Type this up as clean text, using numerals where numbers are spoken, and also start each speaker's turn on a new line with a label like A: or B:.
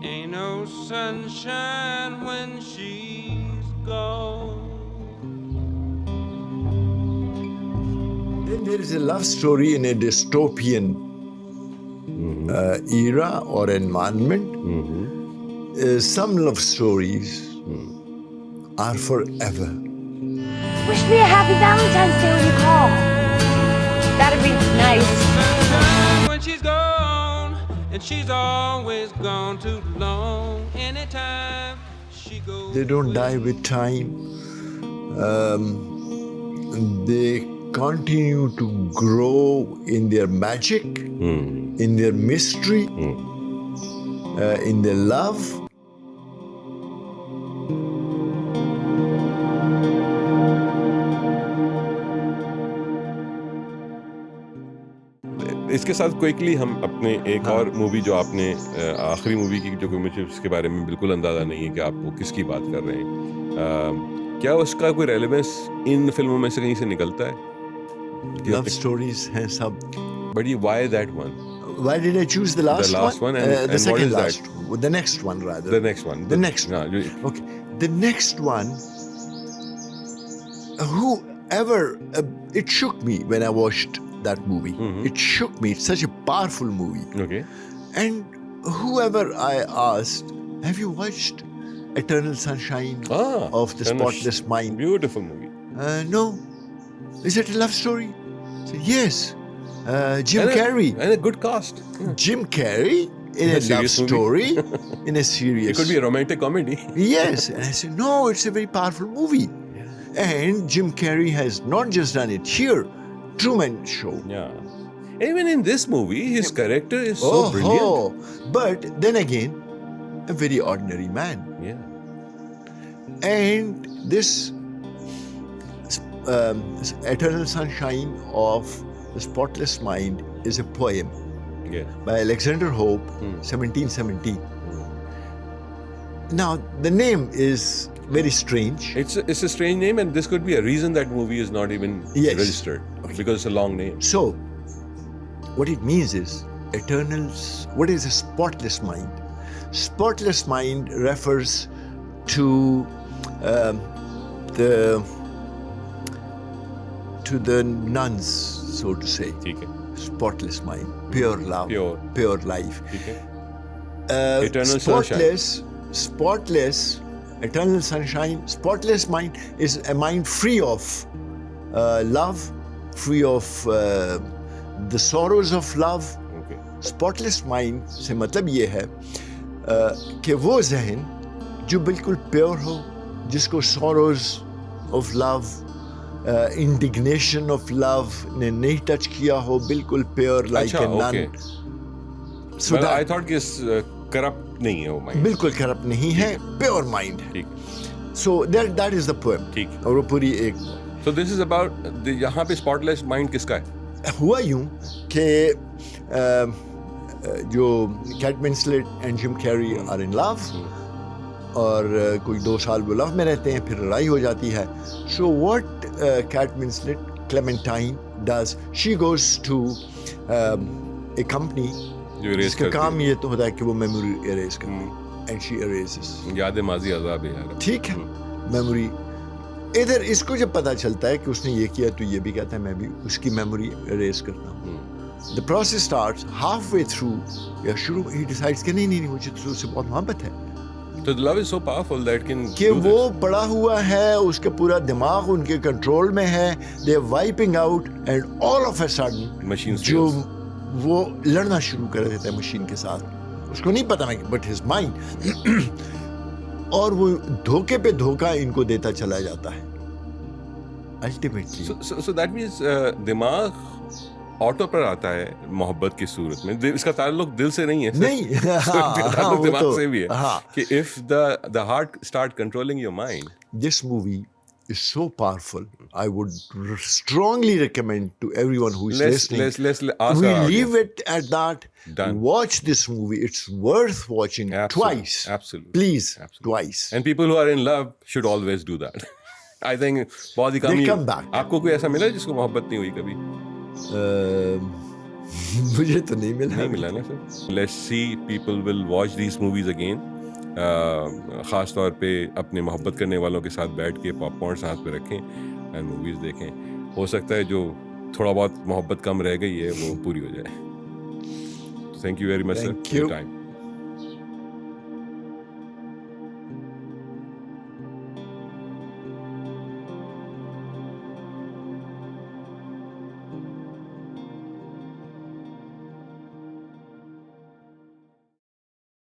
A: Ain't no sunshine when she's gone.
B: Then there is a love story in a dystopian era or environment. Some love stories are forever.
C: Wish me a happy Valentine's Day when you call. That'd be nice.
A: Sunshine when she's gone, and she's always gone too long. Anytime she goes,
B: They don't die with time. They continue to grow in their magic, in their mystery, in their love.
D: इसके साथ quickly हम अपने एक और movie जो आपने आखिरी movie की जो मुझे उसके बारे में बिल्कुल अंदाजा नहीं है कि आप वो किसकी बात कर रहे हैं, क्या उसका कोई रेलेवेंस इन फिल्मों में से कहीं से निकलता है?
B: Love stories हैं सब.
D: But why that one?
B: Why did I choose the last
D: one?
B: The
D: And what
B: second
D: is that?
B: last. The next one, rather.
D: The next one.
B: The next one. Okay. The next one, whoever, it shook me when I watched that movie. It shook me. It's such a powerful movie.
D: Okay.
B: And whoever I asked, have you watched Eternal Sunshine of the Spotless Mind?
D: Beautiful movie.
B: No. Is it a love story? I said, yes. Jim Carrey.
D: And a good cast.
B: Jim Carrey in a love story, in a serious.
D: It could be a romantic comedy.
B: Yes. And I said, no, it's a very powerful movie. And Jim Carrey has not just done it here. Truman Show.
D: Yeah. Even in this movie, his character is so brilliant.
B: But then again, a very ordinary man.
D: Yeah.
B: And this Eternal Sunshine of the Spotless Mind is a poem by Alexander Hope, 1717. Now, the name is very strange.
D: It's a strange name, and this could be a reason that movie is not even registered. Because it's a long name.
B: So, what it means is what is a spotless mind? Spotless mind refers to the nuns, so to say. Spotless mind, pure love, pure life.
D: Eternal
B: spotless, eternal sunshine, spotless mind is a mind free of love, free of the sorrows of love. Spotless mind से मतलब ये है कि वो ज़हन जो बिल्कुल pure हो, जिसको sorrows of love, indignation of love ने नहीं टच किया हो, बिल्कुल pure like a nun.
D: So I thought कि corrupt नहीं है वो mind.
B: बिल्कुल corrupt नहीं है, pure mind है. So that is the poem. और वो पूरी एक.
D: So this is about यहाँ पे spotless mind किसका है?
B: हुआ यूं कि जो Kate Winslet and Jim Carrey are in love और कोई 2 साल वो लव में रहते हैं, फिर लड़ाई हो जाती है. So what Kate Winslet Clementine does, she goes to a company जिसका काम ये तो होता है कि वो मेमोरी इरेज करती है, एंड शी इरेजेस.
D: याद माजी अज़ाब है यार.
B: ठीक है, मेमोरी. इधर इसको जब पता चलता है कि उसने ये किया, तो ये भी कहता है मैं भी उसकी मेमोरी इरेज करता हूँ. The process starts halfway through. या शुरू he decides कि नहीं मुझे तो उससे बहुत मोहब्बत है.
D: So the love is so powerful that can
B: कि वो पड़ा हुआ है, उसका पूरा दिमाग उनके कंट्रोल में है. They are wiping out and all of a sudden जो वो लड़ना शुरू कर देता है मशीन के साथ. उसको नहीं पता मैं but his mind और वो धोखे पे धोखा इनको देता चला जाता है अल्टीमेटली.
D: So that means दिमाग ऑटो पर आता है मोहब्बत की सूरत में. इसका ताल्लुक दिल से नहीं है.
B: नहीं,
D: ताल्लुक दिमाग से भी है कि if the heart start controlling your mind.
B: This movie is so powerful. I would strongly recommend to everyone who is listening.
D: Let's
B: we leave it at that.
D: Done.
B: Watch this movie. It's worth watching twice.
D: Absolutely.
B: Please, twice.
D: And people who are in love should always do that. I think बहुत ही कम
B: They
D: he.
B: come back.
D: आपको कोई ऐसा मिला जिसको मोहब्बत नहीं हुई कभी?
B: मुझे तो नहीं मिला।
D: नहीं मिला ना sir. Let's see people will watch these movies again, ख़ास तौर पे अपने मोहब्बत करने वालों के साथ बैठ के पॉपकॉर्न साथ में रखें एंड मूवीज़ देखें। हो सकता है जो थोड़ा बहुत मोहब्बत कम रह गई है वो पूरी हो जाए। Thank you very much sir
B: Thank
D: for your
B: you.
D: Time.